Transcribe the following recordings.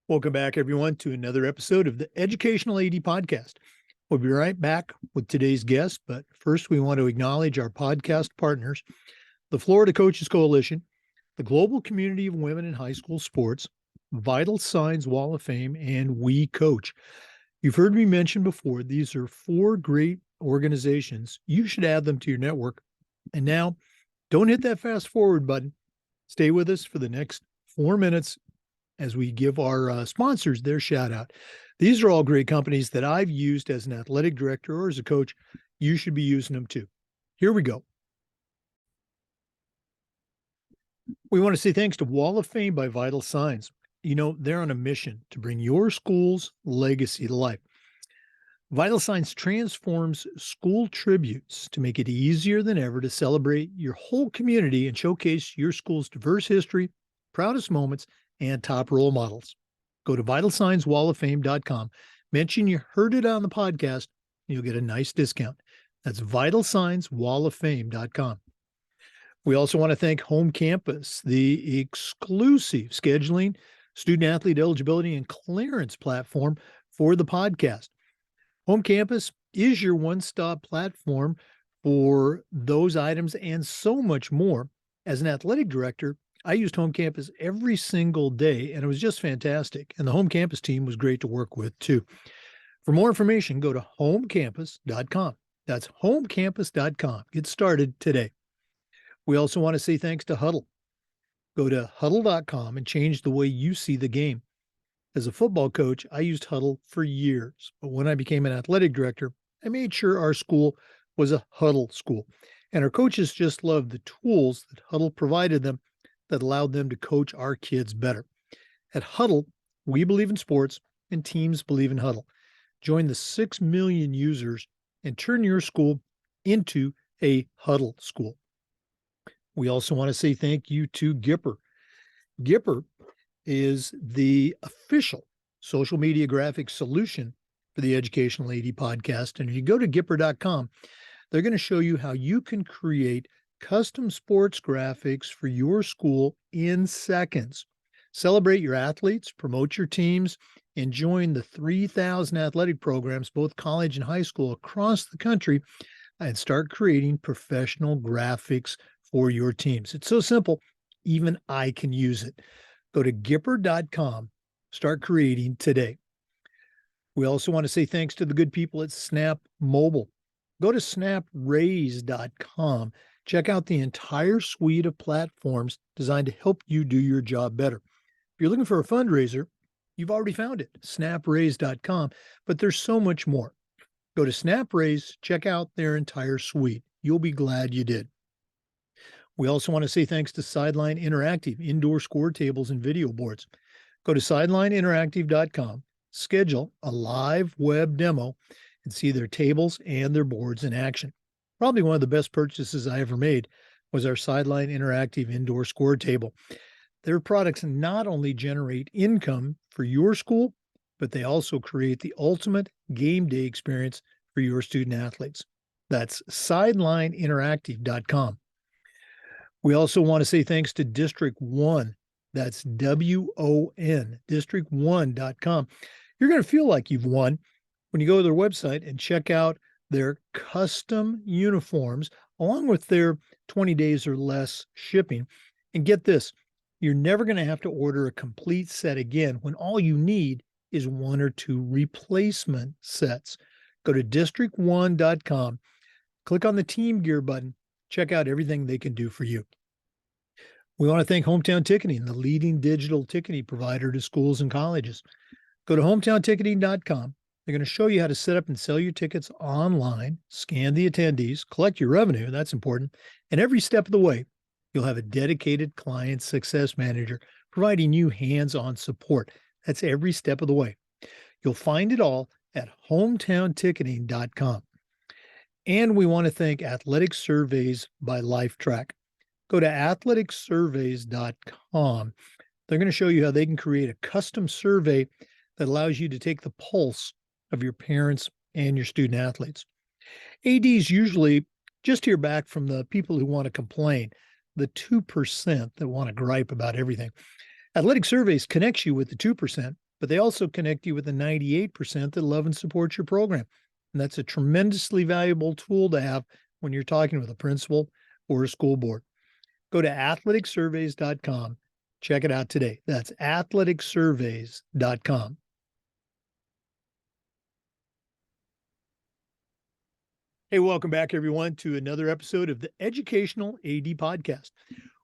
Welcome back, everyone, to another episode of the Educational AD Podcast. We'll be right back with today's guest, but first we want to acknowledge our podcast partners, the Florida Coaches Coalition, the Global Community of Women in High School Sports, Vital Signs Wall of Fame, and We Coach. You've heard me mention before, these are four great organizations. You should add them to your network. And now, don't hit that fast forward button. Stay with us for the next 4 minutes as we give our sponsors their shout out. These are all great companies that I've used as an athletic director or as a coach. You should be using them too. Here we go. We want to say thanks to Wall of Fame by Vital Signs. You know, they're on a mission to bring your school's legacy to life. Vital Signs transforms school tributes to make it easier than ever to celebrate your whole community and showcase your school's diverse history, proudest moments, and top role models. Go to vitalsignswalloffame.com. Mention you heard it on the podcast, and you'll get a nice discount. That's vitalsignswalloffame.com. We also want to thank Home Campus, the exclusive scheduling, student-athlete eligibility, and clearance platform for the podcast. Home Campus is your one-stop platform for those items and so much more. As an athletic director, I used Home Campus every single day, and it was just fantastic. And the Home Campus team was great to work with, too. For more information, go to homecampus.com. That's homecampus.com. Get started today. We also want to say thanks to Huddle. Go to huddle.com and change the way you see the game. As a football coach, I used Huddle for years, but when I became an athletic director, I made sure our school was a Huddle school. And our coaches just loved the tools that Huddle provided them that allowed them to coach our kids better. At Huddle, we believe in sports and teams believe in Huddle. Join the 6 million users and turn your school into a Huddle school. We also want to say thank you to Gipper. Gipper is the official social media graphics solution for the Educational AD podcast. And if you go to Gipper.com, they're going to show you how you can create custom sports graphics for your school in seconds. Celebrate your athletes, promote your teams, and join the 3,000 athletic programs, both college and high school across the country, and start creating professional graphics for your teams. It's so simple, even I can use it. Go to Gipper.com, start creating today. We also want to say thanks to the good people at Snap Mobile. Go to snapraise.com. Check out the entire suite of platforms designed to help you do your job better. If you're looking for a fundraiser, you've already found it, snapraise.com, but there's so much more. Go to SnapRaise, check out their entire suite. You'll be glad you did. We also want to say thanks to Sideline Interactive, indoor score tables and video boards. Go to sidelineinteractive.com, schedule a live web demo, and see their tables and their boards in action. Probably one of the best purchases I ever made was our Sideline Interactive indoor score table. Their products not only generate income for your school, but they also create the ultimate game day experience for your student athletes. That's sidelineinteractive.com. We also want to say thanks to District 1. That's WON, district1.com. You're going to feel like you've won when you go to their website and check out their custom uniforms, along with their 20 days or less shipping. And get this, you're never going to have to order a complete set again when all you need is 1 or 2 replacement sets. Go to district1.com, click on the Team Gear button, check out everything they can do for you. We want to thank Hometown Ticketing, the leading digital ticketing provider to schools and colleges. Go to hometownticketing.com. They're going to show you how to set up and sell your tickets online, scan the attendees, collect your revenue, that's important, and every step of the way, you'll have a dedicated client success manager providing you hands-on support. That's every step of the way. You'll find it all at hometownticketing.com. And we want to thank Athletic Surveys by LifeTrack. Go to athleticsurveys.com. They're going to show you how they can create a custom survey that allows you to take the pulse of your parents and your student athletes. ADs usually just hear back from the people who want to complain, the 2% that want to gripe about everything. Athletic Surveys connects you with the 2%, but they also connect you with the 98% that love and support your program. And that's a tremendously valuable tool to have when you're talking with a principal or a school board. Go to athleticsurveys.com. Check it out today. That's athleticsurveys.com. Hey, welcome back, everyone, to another episode of the Educational AD Podcast.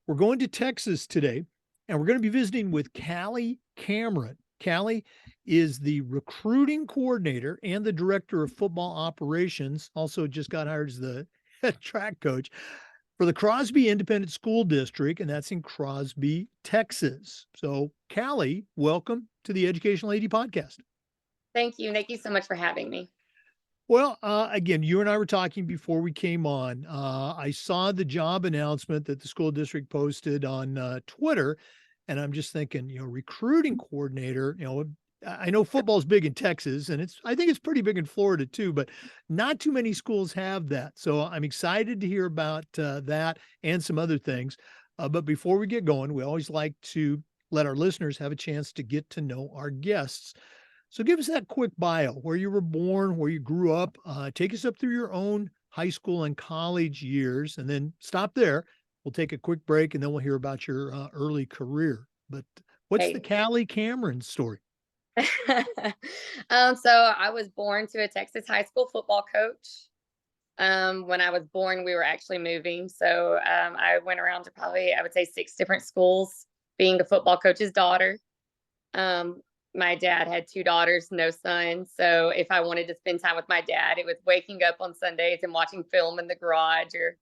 We're going to Texas today, and we're going to be visiting with Callie Cameron. Callie is the recruiting coordinator and the director of football operations. Also just got hired as the head track coach for the Crosby Independent School District, and that's in Crosby, Texas. So, Callie, welcome to the Educational AD Podcast. Thank you. Thank you so much for having me. Well, again, you and I were talking before we came on. I saw the job announcement that the school district posted on Twitter, and I'm just thinking, recruiting coordinator, I know football's big in Texas, and I think it's pretty big in Florida too, but not too many schools have that. So I'm excited to hear about that and some other things. But before we get going, we always like to let our listeners have a chance to get to know our guests. So give us that quick bio, where you were born, where you grew up. Take us up through your own high school and college years, and then stop there. We'll take a quick break, and then we'll hear about your early career. But what's the Callie Cameron story? So I was born to a Texas high school football coach. When I was born, we were actually moving. So I went around to probably, I would say, 6 different schools, being the football coach's daughter. My dad had 2 daughters, no sons. So if I wanted to spend time with my dad, it was waking up on Sundays and watching film in the garage or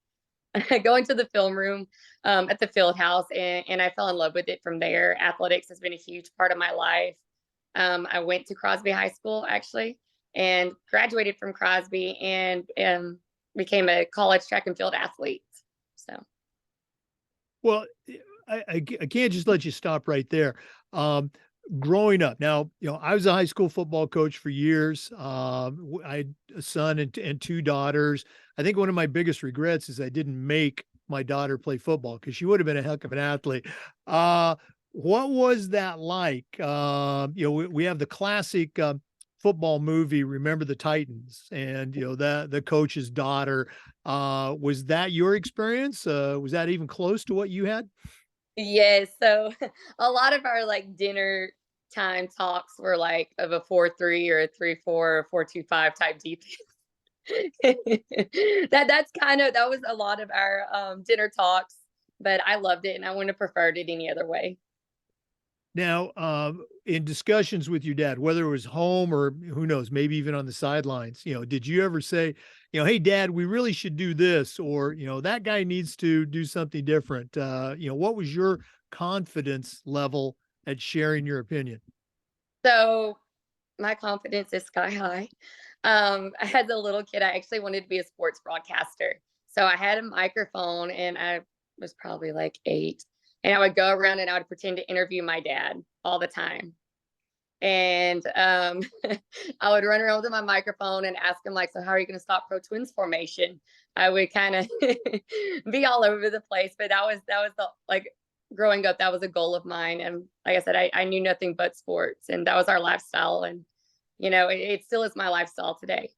going to the film room at the field house. And I fell in love with it from there. Athletics has been a huge part of my life. I went to Crosby High School, actually, and graduated from Crosby and became a college track and field athlete. So. Well, I can't just let you stop right there. Growing up, now, I was a high school football coach for years. I had a son and 2 daughters. I think one of my biggest regrets is I didn't make my daughter play football because she would have been a heck of an athlete. What was that like? We have the classic football movie, Remember the Titans, and the coach's daughter. Was that your experience? Was that even close to what you had? Yes. So a lot of our dinner time talks were of a 4-3 or a 3-4 or 4-2-5 type defense. that was a lot of our dinner talks, but I loved it and I wouldn't have preferred it any other way. Now, in discussions with your dad, whether it was home or who knows, maybe even on the sidelines, did you ever say, hey, Dad, we really should do this, or, that guy needs to do something different? What was your confidence level at sharing your opinion? So my confidence is sky high. As a little kid, I actually wanted to be a sports broadcaster. So I had a microphone and I was probably 8. And I would go around and I would pretend to interview my dad all the time. And I would run around with my microphone and ask him so how are you going to stop pro twins formation? I would kind of be all over the place, but that was the growing up, that was a goal of mine. And like I said, I knew nothing but sports, and that was our lifestyle. And it still is my lifestyle today.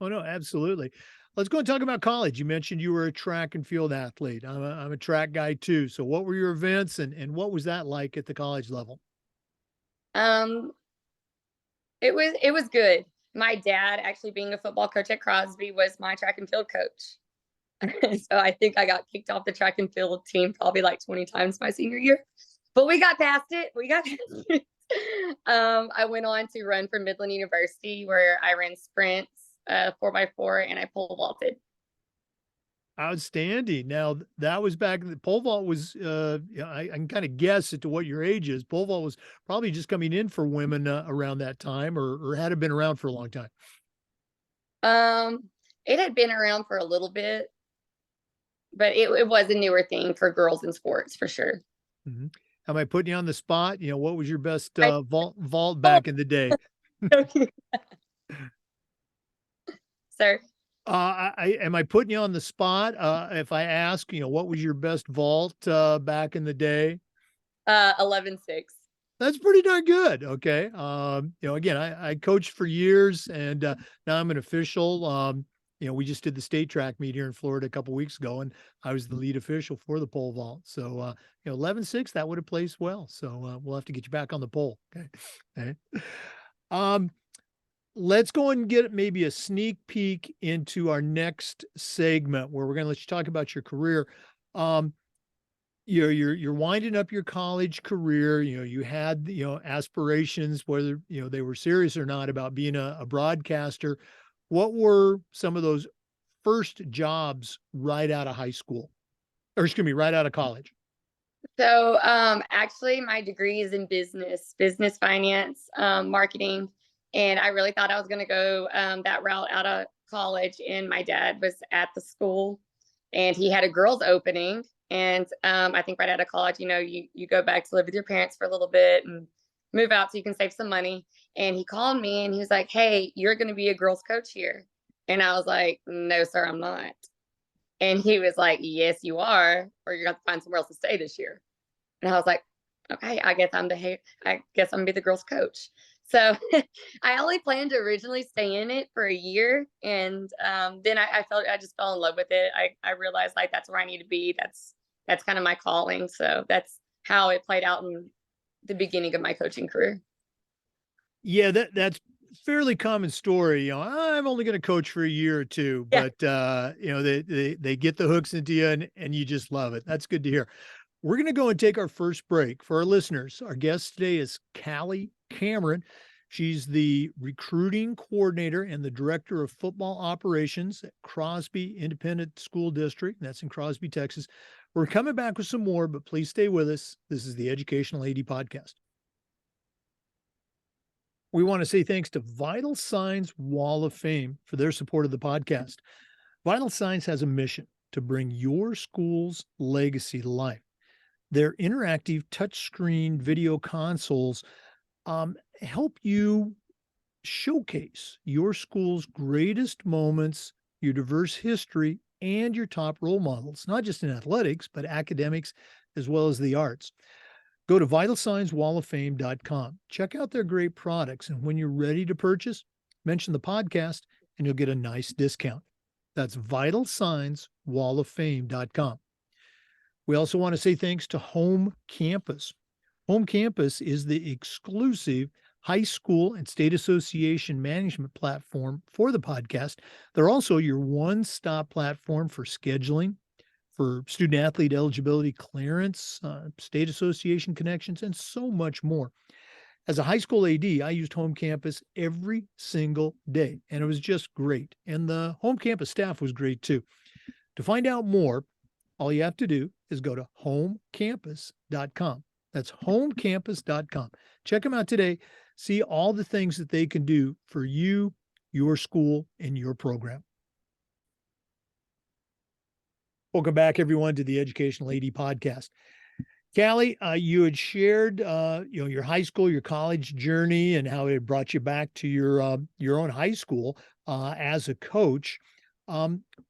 Oh no, absolutely. Let's go and talk about college. You mentioned you were a track and field athlete. I'm a track guy too. So what were your events and what was that like at the college level? It was good. My dad, actually being a football coach at Crosby, was my track and field coach. So I think I got kicked off the track and field team probably 20 times my senior year, but we got past it. I went on to run for Midland University, where I ran sprints, 4x4, and I pole vaulted. Outstanding. Now that was back in the pole vault was, I can kind of guess as to what your age is. Pole vault was probably just coming in for women around that time, or had it been around for a long time? It had been around for a little bit, but it was a newer thing for girls in sports for sure. Mm-hmm. Am I putting you on the spot? What was your best vault back in the day? Sir? Am I putting you on the spot? If I ask, what was your best vault back in the day? 11.6. That's pretty darn good. Okay. Again, I coached for years and now I'm an official. We just did the state track meet here in Florida a couple weeks ago, and I was the lead official for the pole vault. So, 11-6, that would have placed well. So, we'll have to get you back on the pole. Okay. Okay. Um, let's go and get maybe a sneak peek into our next segment where we're going to let you talk about your career. Um, you're winding up your college career. You had, aspirations, whether, they were serious or not, about being a broadcaster. What were some of those first jobs right out of high school, or excuse me, right out of college? So, actually, my degree is in business finance, marketing, and I really thought I was going to go that route out of college. And my dad was at the school, and he had a girls' opening. And I think right out of college, you go back to live with your parents for a little bit and move out so you can save some money. And he called me and he was like, "Hey, you're going to be a girls' coach here." And I was like, "No, sir, I'm not." And he was like, "Yes, you are, or you're going to find somewhere else to stay this year." And I was like, "Okay, I guess I'm gonna be the girls' coach." So I only planned to originally stay in it for a year, and then I just fell in love with it. I realized like that's where I need to be. That's kind of my calling. So that's how it played out in the beginning of my coaching career. Yeah, that's fairly common story. I'm only going to coach for a year or two, Yeah. but they get the hooks into you, and you just love it. That's good to hear. We're going to go and take our first break. For our listeners, our guest today is Callie Cameron. She's the recruiting coordinator and the director of football operations at Crosby Independent School District. That's in Crosby, Texas. We're coming back with some more, but please stay with us. This is the Educational AD Podcast. We want to say thanks to Vital Signs Wall of Fame for their support of the podcast. Vital Signs has a mission to bring your school's legacy to life. Their interactive touchscreen video consoles help you showcase your school's greatest moments, your diverse history, and your top role models, not just in athletics, but academics as well as the arts. Go to vitalsignswalloffame.com. Check out their great products. And when you're ready to purchase, mention the podcast and you'll get a nice discount. That's vitalsignswalloffame.com. We also want to say thanks to Home Campus. Home Campus is the exclusive high school and state association management platform for the podcast. They're also your one-stop platform for scheduling, for student athlete eligibility clearance, state association connections, and so much more. As a high school AD, I used Home Campus every single day, and it was just great. And the Home Campus staff was great too. To find out more, all you have to do is go to homecampus.com. That's homecampus.com. Check them out today. See all the things that they can do for you, your school, and your program. Welcome back, everyone, to the Educational AD Podcast. Callie, you had shared, your high school, your college journey, and how it brought you back to your own high school as a coach.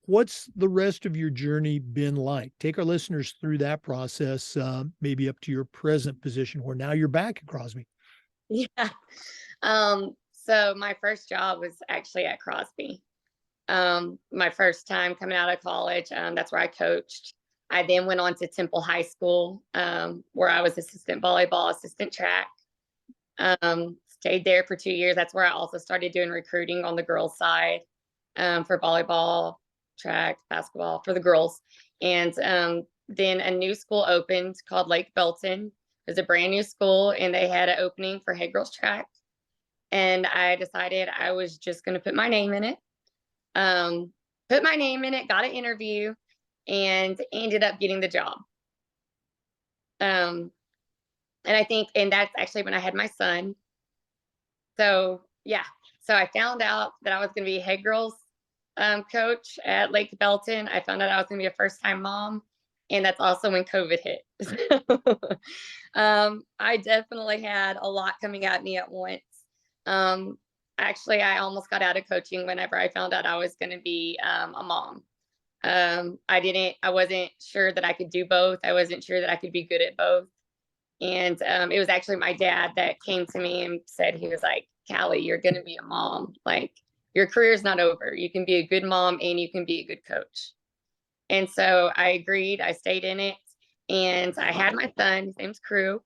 What's the rest of your journey been like? Take our listeners through that process, maybe up to your present position, where now you're back at Crosby. Yeah. So my first job was actually at Crosby. My first time coming out of college, that's where I coached. I then went on to Temple High School, where I was assistant volleyball, assistant track. Stayed there for 2 years. That's where I also started doing recruiting on the girls' side, for volleyball, track, basketball for the girls. And then a new school opened called Lake Belton. It was a brand new school, and they had an opening for head girls track. And I decided I was just going to put my name in it. Got an interview, and ended up getting the job. And that's actually when I had my son. So yeah, so I found out that I was going to be a head girls coach at Lake Belton. I found out I was going to be a first time mom, and that's also when COVID hit. I definitely had a lot coming at me at once. Actually, I almost got out of coaching whenever I found out I was going to be a mom. I wasn't sure that I could do both. I wasn't sure that I could be good at both. And it was actually my dad that came to me and said, he was like, Callie, you're going to be a mom. Like, your career's not over. You can be a good mom and you can be a good coach. And so I agreed. I stayed in it, and I had my son. His name's Crew,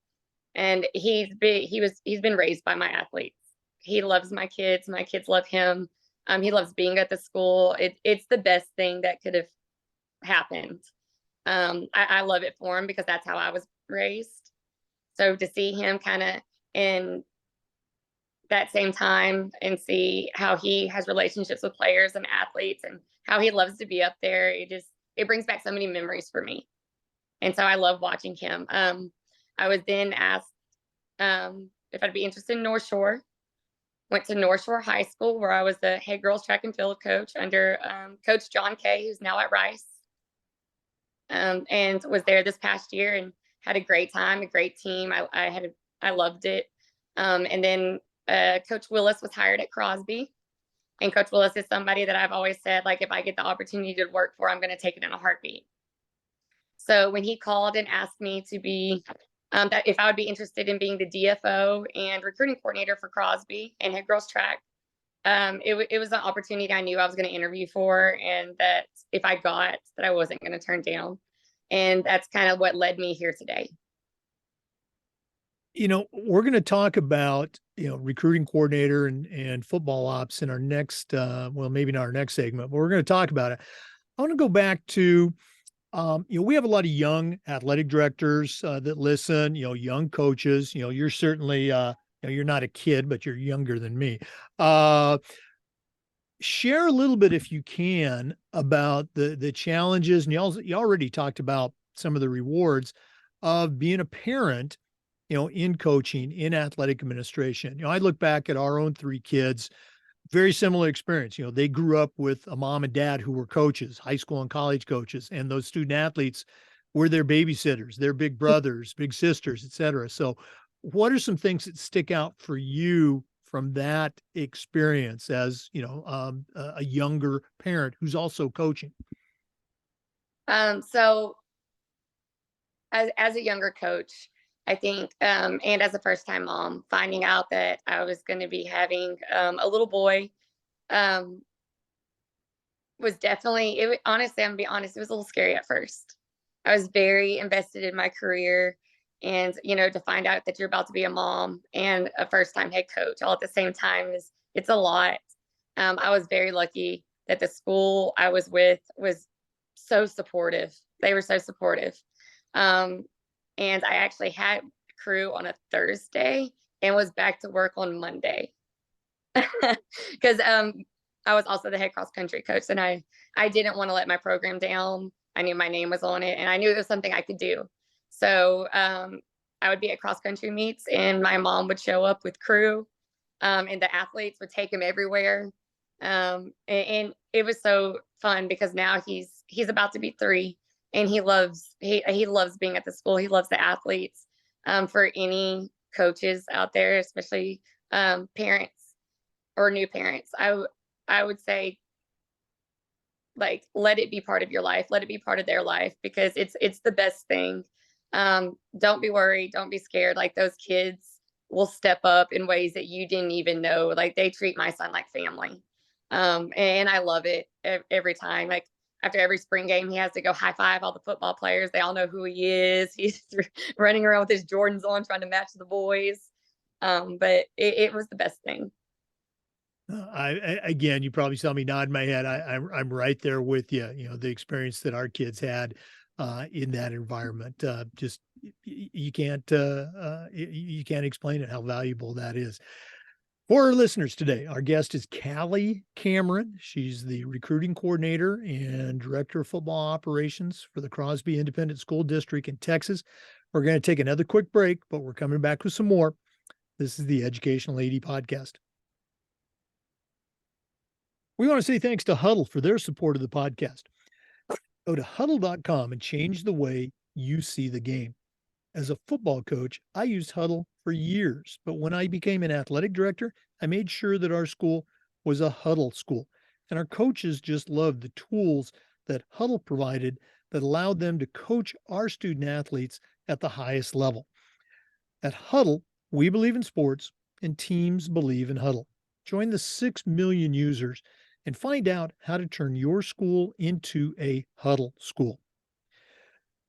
and he's been raised by my athletes. He loves my kids. My kids love him. He loves being at the school. It's the best thing that could have happened. I love it for him because that's how I was raised. So to see him kind of in that same time and see how he has relationships with players and athletes and how he loves to be up there, it brings back so many memories for me. And so I love watching him. I was then asked if I'd be interested in North Shore. Went to North Shore High School, where I was the head girls track and field coach under Coach John Kay, who's now at Rice, and was there this past year and had a great time, a great team. I loved it. And then Coach Willis was hired at Crosby. And Coach Willis is somebody that I've always said, like, if I get the opportunity to work for, I'm going to take it in a heartbeat. So when he called and asked me to be, that if I would be interested in being the DFO and recruiting coordinator for Crosby and head girls track, it was an opportunity I knew I was going to interview for, and that if I got, that I wasn't going to turn down. And that's kind of what led me here today. We're going to talk about, recruiting coordinator and football ops in our next, well, maybe not our next segment, but we're going to talk about it. I want to go back to, we have a lot of young athletic directors that listen, young coaches. You're certainly, you're not a kid, but you're younger than me. Share a little bit, if you can, about the challenges, and you already talked about some of the rewards of being a parent, in coaching, in athletic administration. I look back at our own three kids, very similar experience. They grew up with a mom and dad who were coaches, high school and college coaches, and those student athletes were their babysitters, their big brothers, big sisters, et cetera. So what are some things that stick out for you from that experience as, a younger parent who's also coaching? So as a younger coach, I think, and as a first time mom, finding out that I was going to be having a little boy was definitely, honestly, I'm gonna be honest, it was a little scary at first. I was very invested in my career, and, to find out that you're about to be a mom and a first time head coach all at the same time it's a lot. I was very lucky that the school I was with was so supportive. They were so supportive. And I actually had Crew on a Thursday and was back to work on Monday. Because I was also the head cross country coach, and I didn't want to let my program down. I knew my name was on it, and I knew it was something I could do. So I would be at cross country meets, and my mom would show up with Crew, and the athletes would take him everywhere. And it was so fun because now he's about to be 3, and he loves being at the school. He loves the athletes. For any coaches out there, especially parents or new parents, I would say, like, let it be part of your life. Let it be part of their life, because it's the best thing. Don't be worried. Don't be scared. Like, those kids will step up in ways that you didn't even know. Like, they treat my son like family. And I love it every time. Like, after every spring game, he has to go high five all the football players. They all know who he is. He's running around with his Jordans on, trying to match the boys. But it was the best thing. Again, you probably saw me nod my head. I'm right there with you. The experience that our kids had in that environment, just you can't explain it, how valuable that is. For our listeners today, our guest is Callie Cameron. She's the recruiting coordinator and director of football operations for the Crosby Independent School District in Texas. We're going to take another quick break, but we're coming back with some more. This is the Educational AD Podcast. We want to say thanks to Huddle for their support of the podcast. Go to huddle.com and change the way you see the game. As a football coach, I used Huddle for years, but when I became an athletic director, I made sure that our school was a Huddle school. And our coaches just loved the tools that Huddle provided that allowed them to coach our student athletes at the highest level. At Huddle, we believe in sports and teams believe in Huddle. Join the 6 million users and find out how to turn your school into a Huddle school.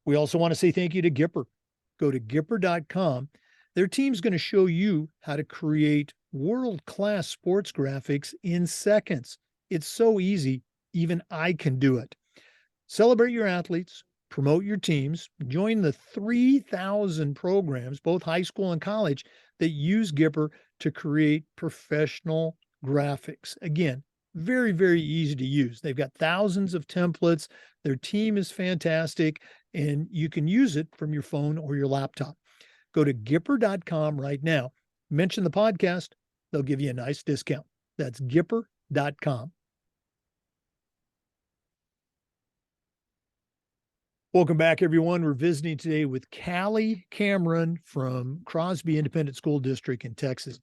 We also want to say thank you to Gipper. Go to Gipper.com. Their team's going to show you how to create world-class sports graphics in seconds. It's so easy, even I can do it. Celebrate your athletes, promote your teams, join the 3,000 programs, both high school and college, that use Gipper to create professional graphics. Again, very, very easy to use. They've got thousands of templates. Their team is fantastic, and you can use it from your phone or your laptop. Go to Gipper.com right now. Mention the podcast. They'll give you a nice discount. That's Gipper.com. Welcome back, everyone. We're visiting today with Callie Cameron from Crosby Independent School District in Texas.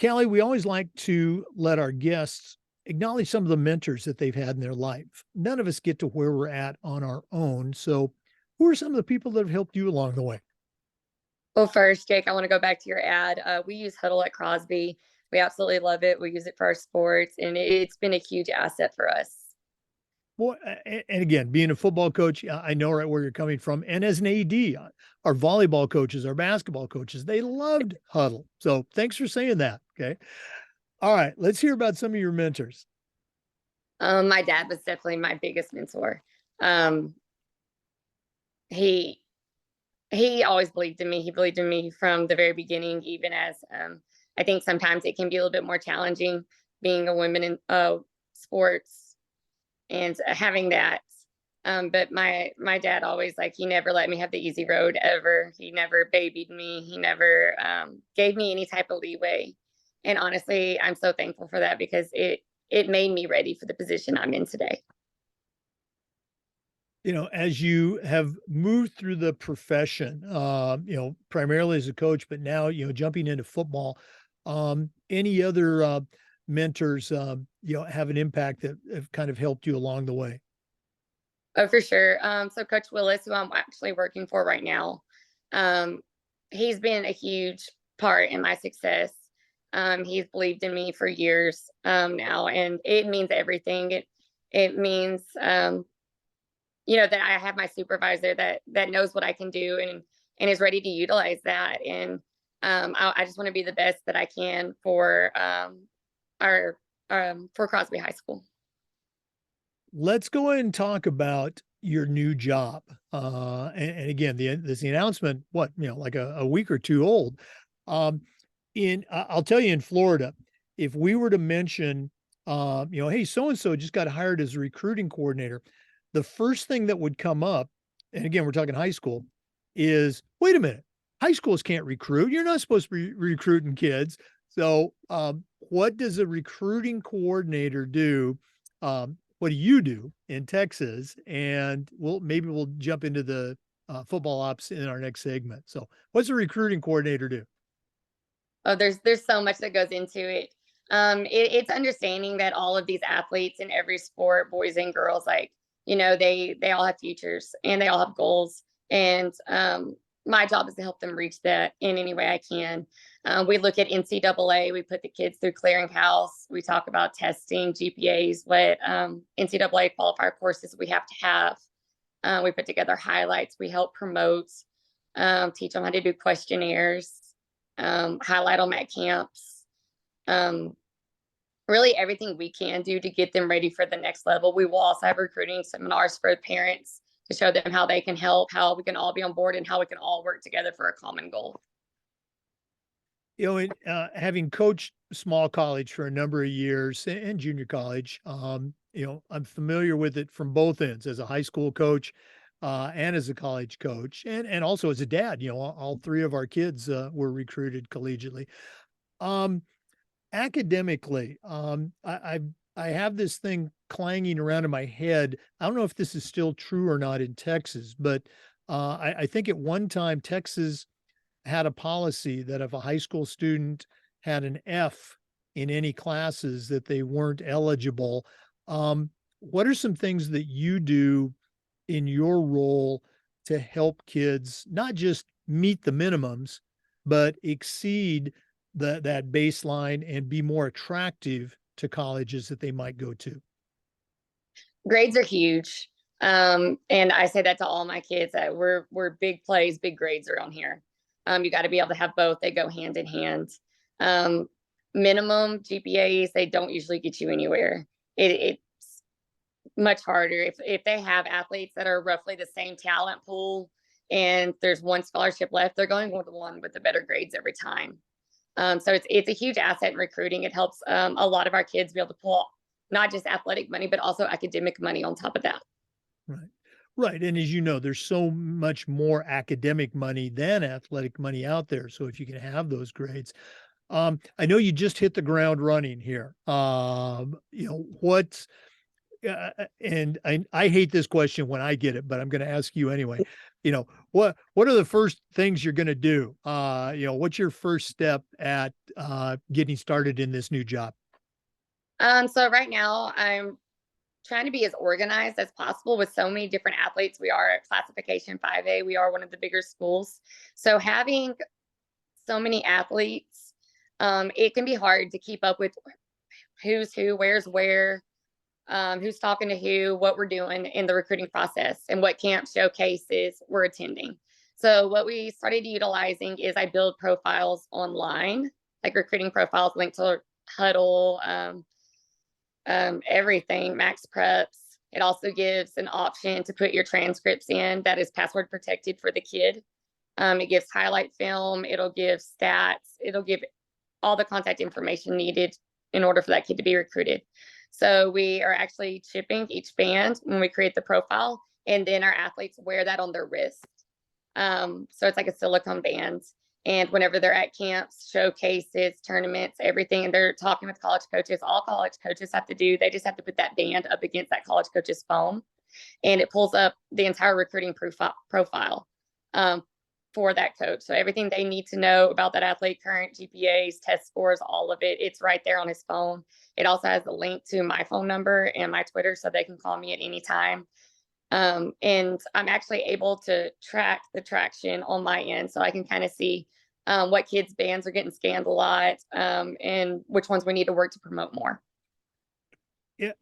Callie, we always like to let our guests acknowledge some of the mentors that they've had in their life. None of us get to where we're at on our own. So who are some of the people that have helped you along the way? Well, first, Jake, I want to go back to your ad. We use Huddle at Crosby. We absolutely love it. We use it for our sports, and it's been a huge asset for us. Well, and again, being a football coach, I know right where you're coming from. And as an AD, our volleyball coaches, our basketball coaches, they loved Huddle. So thanks for saying that. Okay. All right. Let's hear about some of your mentors. My dad was definitely my biggest mentor. He always believed in me. He believed in me from the very beginning, even as I think sometimes it can be a little bit more challenging being a woman in sports and having that. But my dad always, like, he never let me have the easy road ever. He never babied me. He never gave me any type of leeway. And honestly, I'm so thankful for that, because it made me ready for the position I'm in today. As you have moved through the profession, primarily as a coach, but now, jumping into football, any other mentors, have an impact that have kind of helped you along the way? Oh, for sure. So Coach Willis, who I'm actually working for right now, he's been a huge part in my success. He's believed in me for years now, and it means everything. It means that I have my supervisor that knows what I can do and is ready to utilize that. And I just want to be the best that I can for for Crosby High School. Let's go ahead and talk about your new job. And again, the announcement, like a week or two old. I'll tell you, in Florida, if we were to mention, hey, so-and-so just got hired as a recruiting coordinator, the first thing that would come up, and again, we're talking high school, is, wait a minute, high schools can't recruit. You're not supposed to be recruiting kids. So what does a recruiting coordinator do? What do you do in Texas? And maybe we'll jump into the football ops in our next segment. So what's a recruiting coordinator do? Oh, there's so much that goes into it. It's understanding that all of these athletes in every sport, boys and girls, they all have futures and they all have goals. And my job is to help them reach that in any way I can. We look at NCAA. We put the kids through clearinghouse. We talk about testing, GPAs, what NCAA qualifier courses we have to have. We put together highlights. We help promote, teach them how to do questionnaires, highlight them at camps. Really everything we can do to get them ready for the next level. We will also have recruiting seminars for parents to show them how they can help, how we can all be on board, and how we can all work together for a common goal. Having coached small college for a number of years and junior college, I'm familiar with it from both ends, as a high school coach and as a college coach, and also as a dad. All three of our kids were recruited collegiately. Academically, I have this thing clanging around in my head. I don't know if this is still true or not in Texas, but I think at one time Texas had a policy that if a high school student had an F in any classes, that they weren't eligible. What are some things that you do in your role to help kids not just meet the minimums, but exceed that baseline and be more attractive to colleges that they might go to? Grades are huge. And I say that to all my kids that we're big plays, big grades around here. You got to be able to have both. They go hand in hand. Um, Minimum GPAs, they don't usually get you anywhere. It's much harder if they have athletes that are roughly the same talent pool and there's one scholarship left, they're going to go to the one with the better grades every time. So it's a huge asset in recruiting. It helps a lot of our kids be able to pull not just athletic money, but also academic money on top of that. Right. Right. And as you know, there's so much more academic money than athletic money out there. So if you can have those grades, I know you just hit the ground running here. What's and I hate this question when I get it, but I'm going to ask you anyway. What are the first things you're going to do? What's your first step at getting started in this new job? So right now I'm trying to be as organized as possible with so many different athletes. We are at classification 5A. We are one of the bigger schools. So having so many athletes, it can be hard to keep up with who's who, where's where, who's talking to who, what we're doing in the recruiting process, and what camp showcases we're attending. So what we started utilizing is I build profiles online, like recruiting profiles linked to Huddle, everything, Max Preps. It also gives an option to put your transcripts in that is password protected for the kid. It gives highlight film, it'll give stats, it'll give all the contact information needed in order for that kid to be recruited. So we are actually chipping each band when we create the profile, and then our athletes wear that on their wrist. So it's like a silicone band. And whenever they're at camps, showcases, tournaments, everything, and they're talking with college coaches, all college coaches have to do, they just have to put that band up against that college coach's phone, and it pulls up the entire recruiting profile for that coach. So everything they need to know about that athlete, current GPAs, test scores, all of it, it's right there on his phone. It also has a link to my phone number and my Twitter, so they can call me at any time. And I'm actually able to track the traction on my end, so I can kind of see what kids' bands are getting scanned a lot, and which ones we need to work to promote more. Yeah,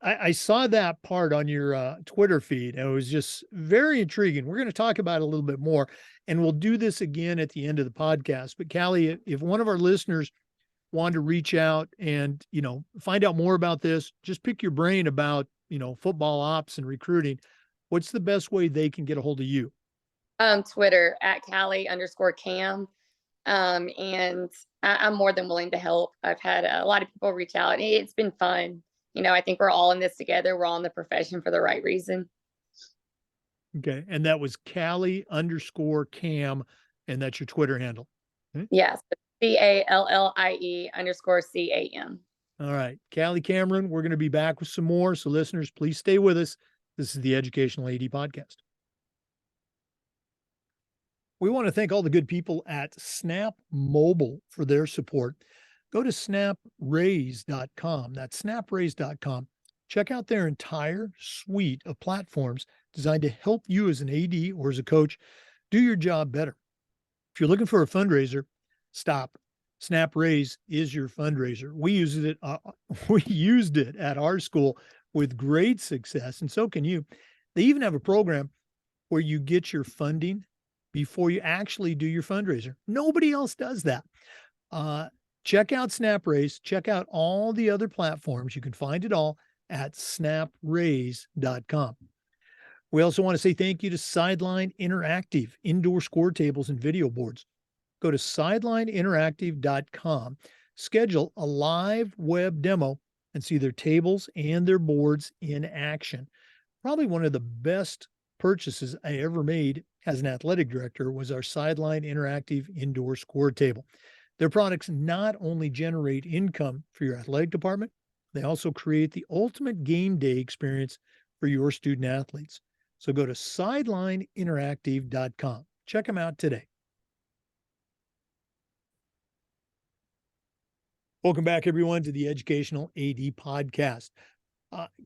I saw that part on your Twitter feed, and it was just very intriguing. We're going to talk about it a little bit more, and we'll do this again at the end of the podcast. But Callie, if one of our listeners wanted to reach out and find out more about this, just pick your brain about football ops and recruiting, what's the best way they can get a hold of you? Twitter at Callie_Cam. And I'm more than willing to help. I've had a lot of people reach out. It's been fun. I think we're all in this together. We're all in the profession for the right reason. Okay. And that was Callie_Cam, and that's your Twitter handle. Okay. Yes. CALLIE_CAM. All right. Callie Cameron, we're going to be back with some more. So listeners, please stay with us. This is the Educational AD Podcast. We want to thank all the good people at Snap Mobile for their support. Go to snapraise.com. That's snapraise.com. Check out their entire suite of platforms designed to help you as an AD or as a coach do your job better. If you're looking for a fundraiser, stop. SnapRaise is your fundraiser. We used it at our school with great success, and so can you. They even have a program where you get your funding before you actually do your fundraiser. Nobody else does that. Check out SnapRaise. Check out all the other platforms. You can find it all at snapraise.com. We also want to say thank you to Sideline Interactive, indoor score tables and video boards. Go to sidelineinteractive.com, schedule a live web demo, and see their tables and their boards in action. Probably one of the best purchases I ever made as an athletic director was our Sideline Interactive indoor score table. Their products not only generate income for your athletic department, they also create the ultimate game day experience for your student athletes. So go to sidelineinteractive.com. Check them out today. Welcome back, everyone, to the Educational AD Podcast.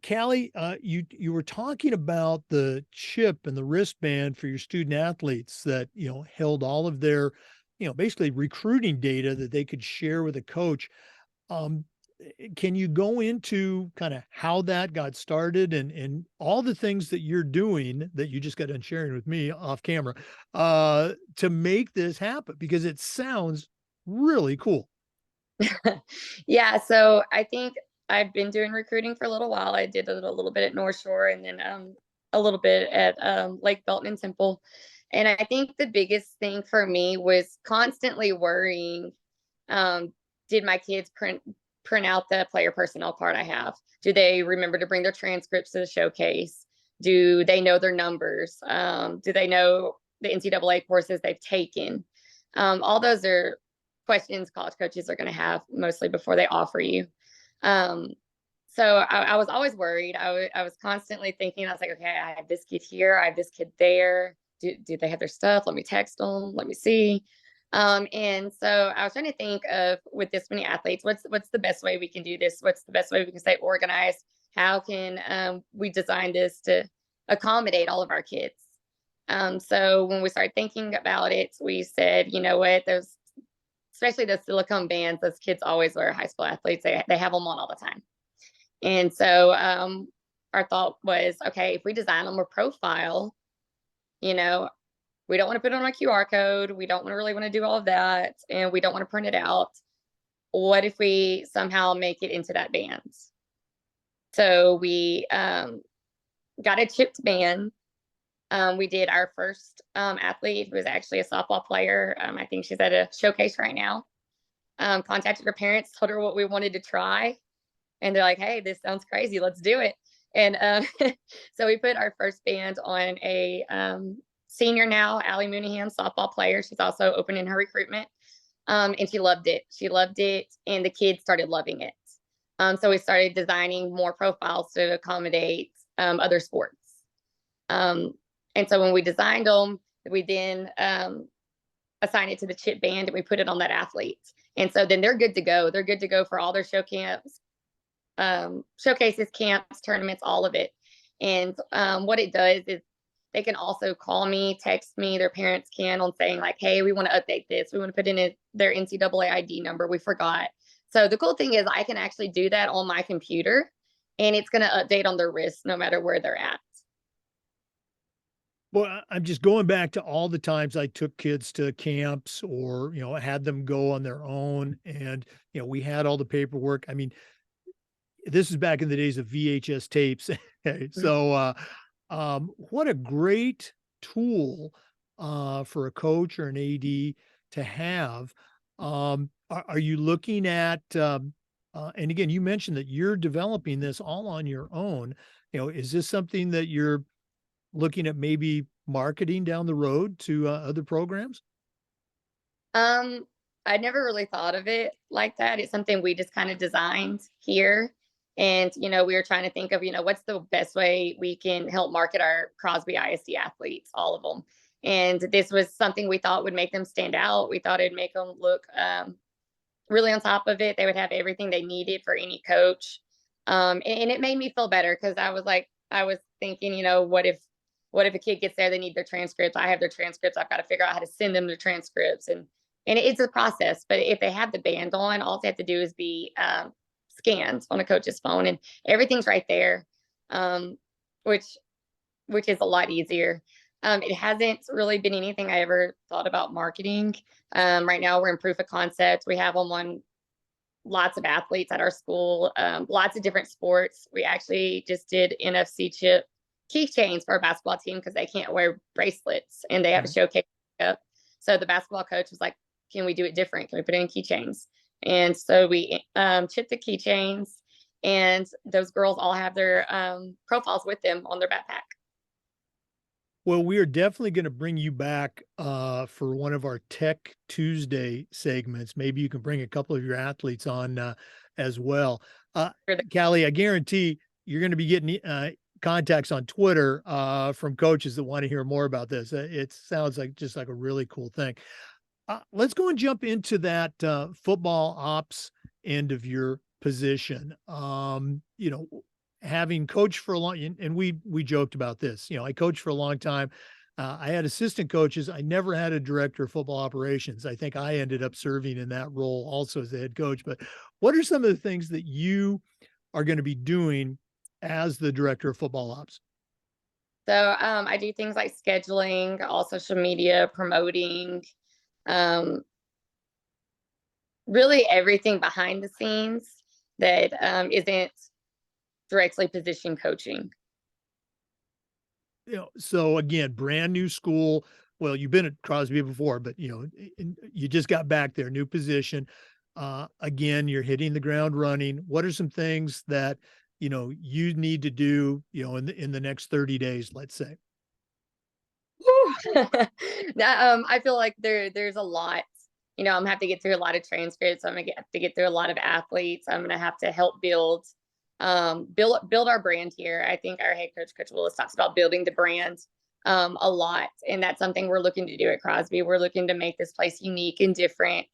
Callie, you were talking about the chip and the wristband for your student athletes that held all of their basically recruiting data that they could share with a coach. Um, can you go into kind of how that got started and all the things that you're doing that you just got done sharing with me off camera to make this happen? Because it sounds really cool. Yeah, so I think I've been doing recruiting for a little while. I did it a little bit at North Shore and then a little bit at Lake Belton and Temple. And I think the biggest thing for me was constantly worrying, um, did my kids print out the player personnel card I have? Do they remember to bring their transcripts to the showcase? Do they know their numbers? Do they know the NCAA courses they've taken? All those are questions college coaches are going to have mostly before they offer you. Um, so I was always worried. I was constantly thinking, I was like, okay, I have this kid here, I have this kid there. Do they have their stuff? Let me text them. Let me see. And so I was trying to think of, with this many athletes, what's the best way we can do this? What's the best way we can stay organized? How can we design this to accommodate all of our kids? So when we started thinking about it, we said, you know what, those, especially the silicone bands, those kids always wear, high school athletes, they have them on all the time. And so our thought was, okay, if we design them a profile, you know, we don't want to put it on a QR code. We don't really want to do all of that. And we don't want to print it out. What if we somehow make it into that band? So we got a chipped band. We did our first athlete, who was actually a softball player. I think she's at a showcase right now. Contacted her parents, told her what we wanted to try. And they're like, hey, this sounds crazy. Let's do it. And so we put our first band on a senior now, Allie Mooneyham, softball player. She's also open in her recruitment. And she loved it. She loved it. And the kids started loving it. So we started designing more profiles to accommodate other sports. And so when we designed them, we then assigned it to the chip band and we put it on that athlete. And so then they're good to go. They're good to go for all their show camps, showcases, camps, tournaments, all of it. And what it does is they can also call me, text me, their parents can, on saying like, hey, we want to update this. We want to put in their NCAA ID number. We forgot. So the cool thing is I can actually do that on my computer and it's going to update on their wrist no matter where they're at. Well, I'm just going back to all the times I took kids to camps or, had them go on their own and, we had all the paperwork. I mean, this is back in the days of VHS tapes. So, what a great tool for a coach or an AD to have. Are you looking at, and again, you mentioned that you're developing this all on your own. Is this something that you're looking at maybe marketing down the road to other programs? I never really thought of it like that. It's something we just kind of designed here. And, we were trying to think of, what's the best way we can help market our Crosby ISD athletes, all of them. And this was something we thought would make them stand out. We thought it'd make them look really on top of it. They would have everything they needed for any coach. And it made me feel better because I was thinking, what if a kid gets there, they need their transcripts. I have their transcripts. I've got to figure out how to send them their transcripts. And it's a process, but if they have the band on, all they have to do is be scanned on a coach's phone and everything's right there. Which is a lot easier. It hasn't really been anything I ever thought about marketing. Right now we're in proof of concept. We have them on lots of athletes at our school, lots of different sports. We actually just did NFC chip keychains for our basketball team because they can't wear bracelets and they have a showcase up. So the basketball coach was like, can we do it different? Can we put it in keychains? And so we chipped the keychains and those girls all have their profiles with them on their backpack. Well, we are definitely going to bring you back for one of our Tech Tuesday segments. Maybe you can bring a couple of your athletes on as well. Callie, I guarantee you're going to be getting contacts on Twitter from coaches that want to hear more about this. It sounds like just like a really cool thing. Let's go and jump into that football ops end of your position. Having coached for a long, and we joked about this, I coached for a long time. I had assistant coaches. I never had a director of football operations. I think I ended up serving in that role also as the head coach. But what are some of the things that you are going to be doing as the director of football ops? So I do things like scheduling, all social media, promoting, um, really everything behind the scenes that isn't directly position coaching. So again, brand new school. Well, you've been at Crosby before, but you just got back there, new position. Again, you're hitting the ground running. What are some things that you need to do, in the next 30 days, let's say? I feel like there's a lot. I'm gonna have to get through a lot of transcripts. Have to get through a lot of athletes. I'm gonna have to help build our brand here. I think our head coach, Coach Willis, talks about building the brand a lot, and that's something we're looking to do at Crosby. We're looking to make this place unique and different,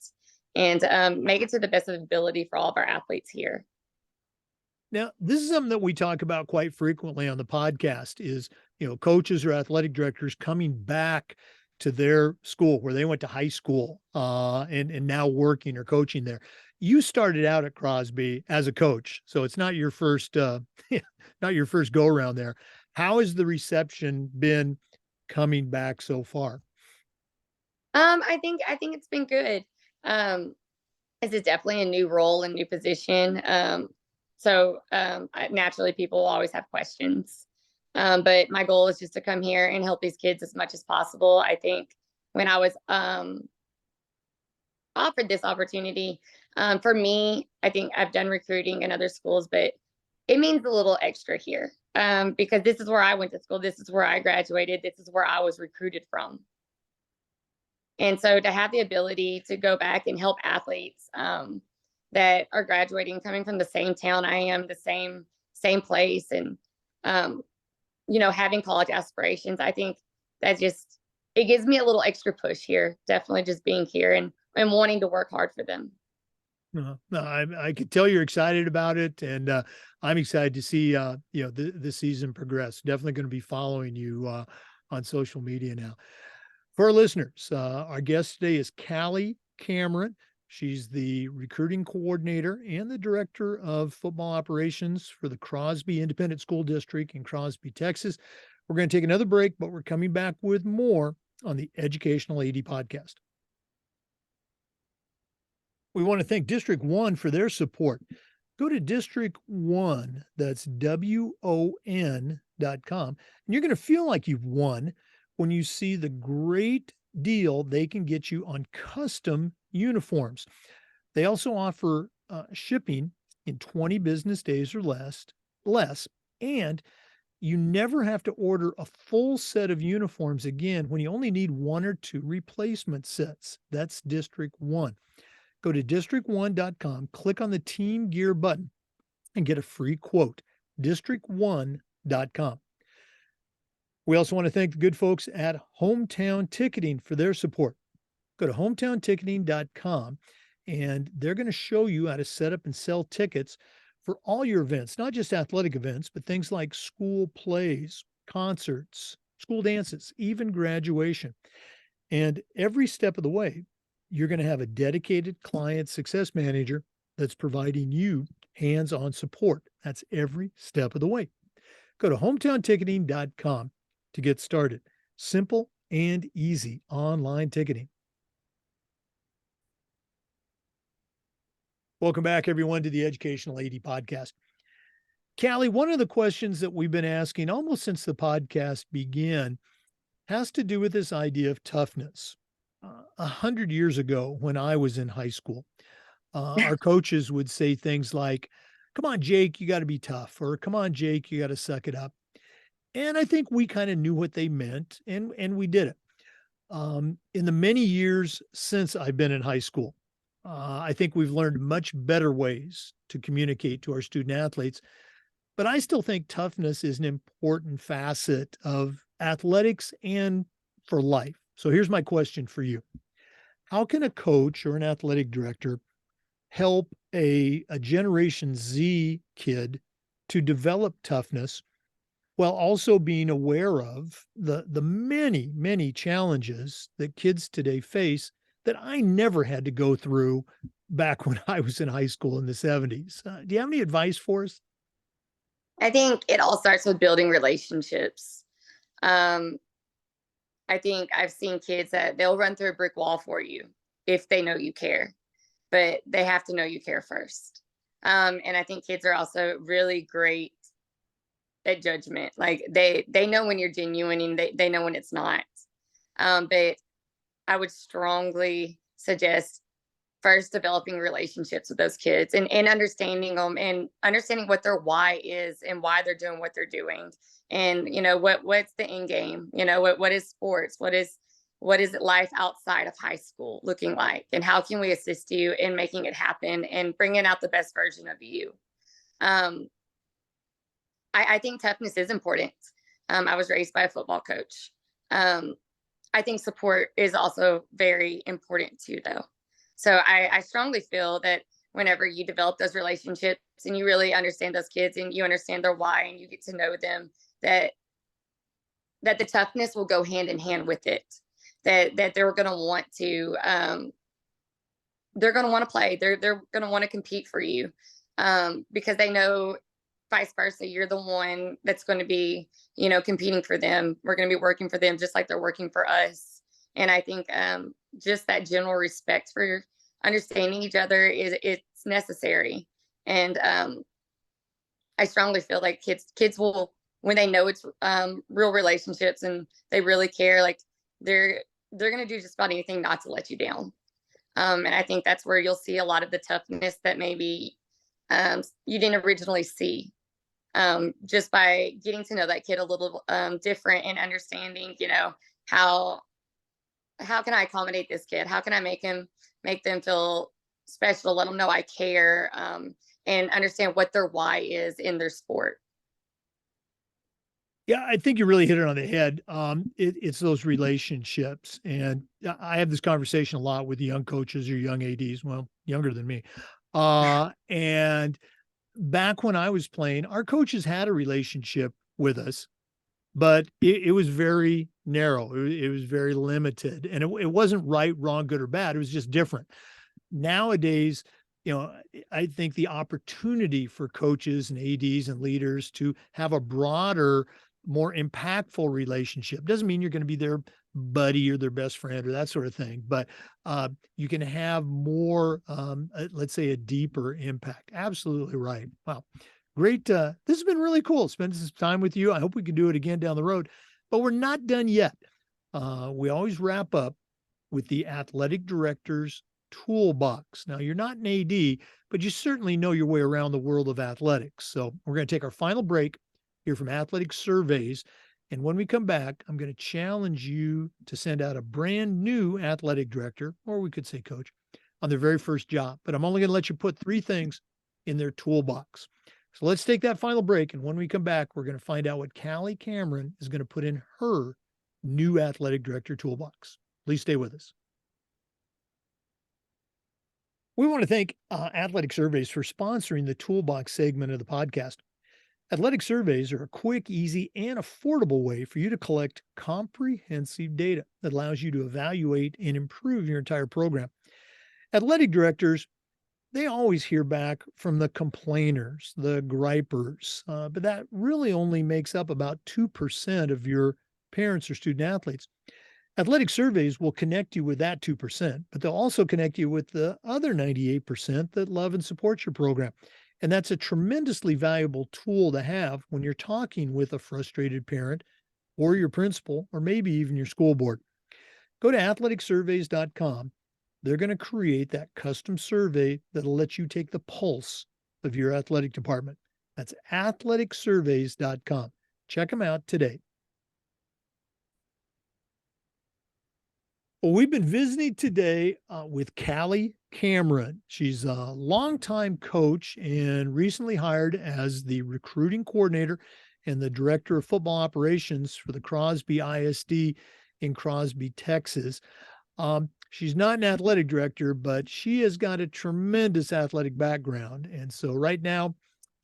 and make it to the best of ability for all of our athletes here. Now, this is something that we talk about quite frequently on the podcast is, coaches or athletic directors coming back to their school where they went to high school, and now working or coaching there. You started out at Crosby as a coach, so it's not your first, not your first go around there. How has the reception been coming back so far? I think it's been good. This is definitely a new role and new position. Naturally, people will always have questions. But my goal is just to come here and help these kids as much as possible. I think when I was offered this opportunity, for me, I think I've done recruiting in other schools, but it means a little extra here because this is where I went to school. This is where I graduated. This is where I was recruited from. And so to have the ability to go back and help athletes that are graduating, coming from the same town I am, the same place, and um, having college aspirations, I think that just it gives me a little extra push here. Definitely just being here and wanting to work hard for them. No, I could tell you're excited about it, and I'm excited to see the season progress. Definitely going to be following you on social media now. For our listeners, our guest today is Callie Cameron. She's the recruiting coordinator and the director of football operations for the Crosby Independent School District in Crosby, Texas. We're going to take another break, but we're coming back with more on the Educational AD podcast. We want to thank District 1 for their support. Go to District 1, that's WON.com, and you're going to feel like you've won when you see the great deal they can get you on custom uniforms. They also offer shipping in 20 business days or less, and you never have to order a full set of uniforms again when you only need one or two replacement sets. That's District 1. Go to district1.com, click on the Team Gear button, and get a free quote. District1.com. We also want to thank the good folks at Hometown Ticketing for their support. Go to hometownticketing.com, and they're going to show you how to set up and sell tickets for all your events, not just athletic events, but things like school plays, concerts, school dances, even graduation. And every step of the way, you're going to have a dedicated client success manager that's providing you hands-on support. That's every step of the way. Go to hometownticketing.com to get started. Simple and easy online ticketing. Welcome back, everyone, to the Educational AD podcast. Callie, one of the questions that we've been asking almost since the podcast began has to do with this idea of toughness. 100 years ago, when I was in high school, our coaches would say things like, "Come on, Jake, you got to be tough," or "Come on, Jake, you got to suck it up." And I think we kind of knew what they meant, and we did it. In the many years since I've been in high school, I think we've learned much better ways to communicate to our student athletes. But I still think toughness is an important facet of athletics and for life. So here's my question for you. How can a coach or an athletic director help a Generation Z kid to develop toughness while also being aware of the many, many challenges that kids today face that I never had to go through back when I was in high school in the 70s. Do you have any advice for us? I think it all starts with building relationships. Um, I think I've seen kids that they'll run through a brick wall for you if they know you care, but they have to know you care first. And I think kids are also really great at judgment. Like they know when you're genuine and they know when it's not. But I would strongly suggest first developing relationships with those kids and understanding them and understanding what their why is and why they're doing what they're doing. And what's the end game? What is sports? What is life outside of high school looking like? And how can we assist you in making it happen and bringing out the best version of you? Um, I think toughness is important. I was raised by a football coach. Um, I think support is also very important too, though. So I strongly feel that whenever you develop those relationships and you really understand those kids and you understand their why and you get to know them, that the toughness will go hand in hand with it. That they're going to want to they're going to want to play. They're going to want to compete for you because they know vice versa. You're the one that's going to be competing for them. We're going to be working for them just like they're working for us. And I think just that general respect for understanding each other it's necessary. And I strongly feel like kids will, when they know it's real relationships and they really care, like they're going to do just about anything not to let you down. And I think that's where you'll see a lot of the toughness that maybe you didn't originally see. Just by getting to know that kid a little different and understanding, how can I accommodate this kid? How can I make them feel special? Let them know I care, and understand what their why is in their sport. Yeah, I think you really hit it on the head. It's those relationships. And I have this conversation a lot with young coaches or young ADs, well, younger than me. And back when I was playing, our coaches had a relationship with us, but it was very narrow. It was very limited. And it wasn't right, wrong, good, or bad. It was just different. Nowadays, I think the opportunity for coaches and ADs and leaders to have a broader, more impactful relationship doesn't mean you're going to be their buddy or their best friend or that sort of thing, but you can have more, let's say, a deeper impact. Absolutely right. Wow. Great. This has been really cool. Spending some time with you. I hope we can do it again down the road, but we're not done yet. We always wrap up with the athletic director's toolbox. Now, you're not an AD, but you certainly know your way around the world of athletics. So we're going to take our final break here from Athletic Surveys. And when we come back, I'm going to challenge you to send out a brand new athletic director, or we could say coach, on their very first job. But I'm only going to let you put 3 things in their toolbox. So let's take that final break. And when we come back, we're going to find out what Callie Cameron is going to put in her new athletic director toolbox. Please stay with us. We want to thank Athletic Surveys for sponsoring the Toolbox segment of the podcast. Athletic Surveys are a quick, easy, and affordable way for you to collect comprehensive data that allows you to evaluate and improve your entire program. Athletic directors, they always hear back from the complainers, the gripers, but that really only makes up about 2% of your parents or student athletes. Athletic Surveys will connect you with that 2%, but they'll also connect you with the other 98% that love and support your program. And that's a tremendously valuable tool to have when you're talking with a frustrated parent or your principal, or maybe even your school board. Go to athleticsurveys.com. They're going to create that custom survey that'll let you take the pulse of your athletic department. That's athleticsurveys.com. Check them out today. Well, we've been visiting today with Callie Cameron. She's a longtime coach and recently hired as the recruiting coordinator and the director of football operations for the Crosby ISD in Crosby, Texas. She's not an athletic director, but she has got a tremendous athletic background. And so right now,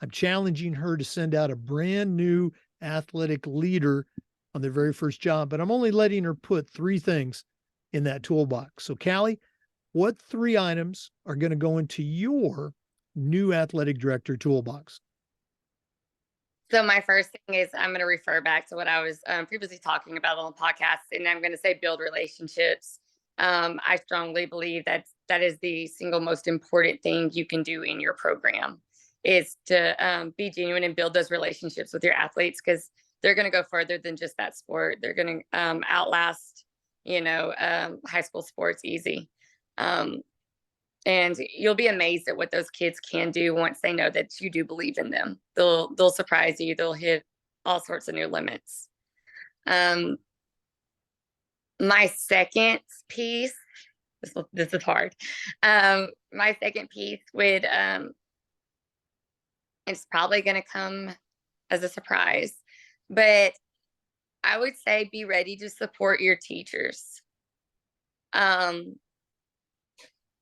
I'm challenging her to send out a brand new athletic leader on their very first job, but I'm only letting her put 3 things in that toolbox. So, Callie, what 3 items are going to go into your new athletic director toolbox? So my first thing is I'm going to refer back to what I was previously talking about on the podcast, and I'm going to say build relationships. I strongly believe that that is the single most important thing you can do in your program is to be genuine and build those relationships with your athletes because they're going to go further than just that sport. They're going to outlast, high school sports easy. Um, and you'll be amazed at what those kids can do once they know that you do believe in them. They'll surprise you. They'll hit all sorts of new limits. Um, my second piece, this is hard. My second piece would, it's probably going to come as a surprise, but I would say be ready to support your teachers.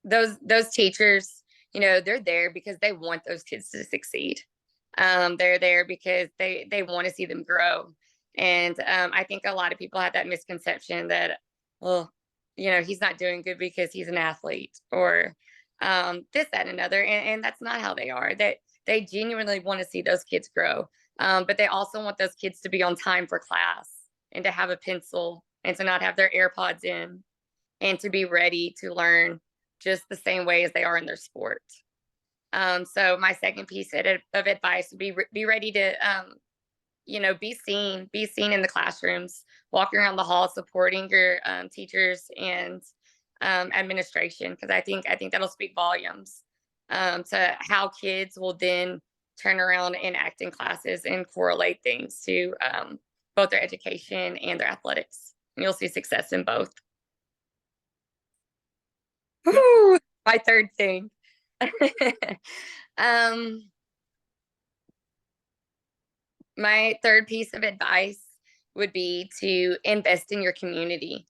Those teachers, they're there because they want those kids to succeed. They're there because they want to see them grow. And I think a lot of people have that misconception that, well, he's not doing good because he's an athlete or this, that, and another. And that's not how they are. That they genuinely want to see those kids grow. But they also want those kids to be on time for class and to have a pencil and to not have their AirPods in and to be ready to learn just the same way as they are in their sport. So my second piece of advice would be ready to, be seen in the classrooms, walking around the hall, supporting your teachers and administration, because I think that'll speak volumes to how kids will then turn around and act in classes and correlate things to both their education and their athletics. And you'll see success in both. Woo, my third thing. My third piece of advice would be to invest in your community.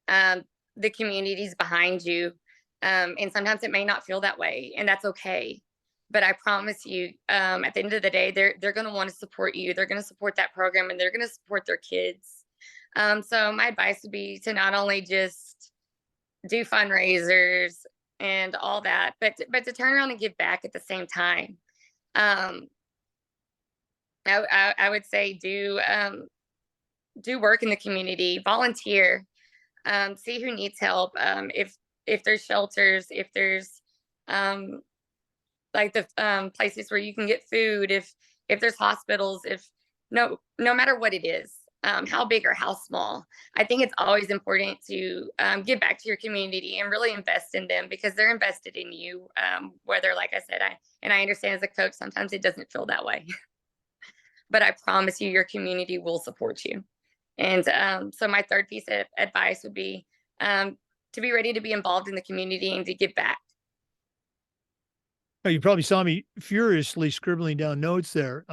The community's behind you. And sometimes it may not feel that way, and that's okay. But I promise you, at the end of the day, they're going to want to support you. They're going to support that program, and they're going to support their kids. So my advice would be to not only just do fundraisers and all that, but to turn around and give back at the same time. I would say do work in the community, volunteer, see who needs help. If there's shelters, if there's like the places where you can get food, if there's hospitals, if no matter what it is, how big or how small, I think it's always important to give back to your community and really invest in them because they're invested in you. Whether, like I said, I understand as a coach, sometimes it doesn't feel that way, but I promise you, your community will support you. And so my third piece of advice would be to be ready to be involved in the community and to give back. Oh, you probably saw me furiously scribbling down notes there.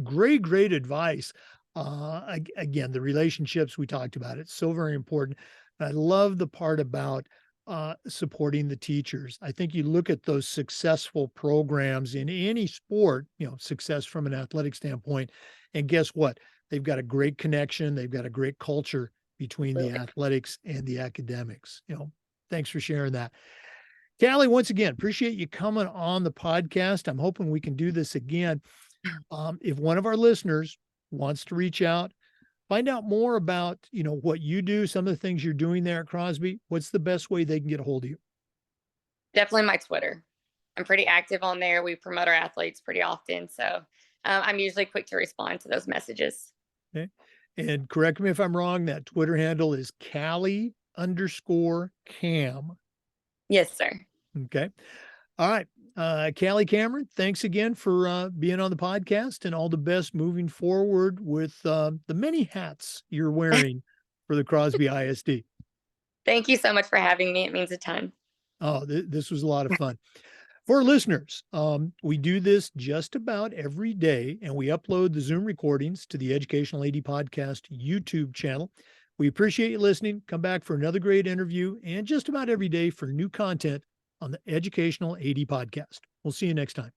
Great advice. Again, the relationships we talked about, it's so very important. I love the part about supporting the teachers. I think you look at those successful programs in any sport, success from an athletic standpoint, and guess what? They've got a great connection. They've got a great culture between the athletics and the academics. Thanks for sharing that. Callie, once again, appreciate you coming on the podcast. I'm hoping we can do this again. If one of our listeners wants to reach out, find out more about, what you do, some of the things you're doing there at Crosby, what's the best way they can get a hold of you? Definitely my Twitter. I'm pretty active on there. We promote our athletes pretty often. So I'm usually quick to respond to those messages. Okay. And correct me if I'm wrong, that Twitter handle is Callie_Cam. Yes, sir. Okay. All right. Callie Cameron, thanks again for being on the podcast and all the best moving forward with the many hats you're wearing for the Crosby ISD. Thank you so much for having me. It means a ton. Oh, this was a lot of fun. For listeners, we do this just about every day, and we upload the Zoom recordings to the Educational AD Podcast YouTube channel. We appreciate you listening. Come back for another great interview and just about every day for new content on the Educational AD Podcast. We'll see you next time.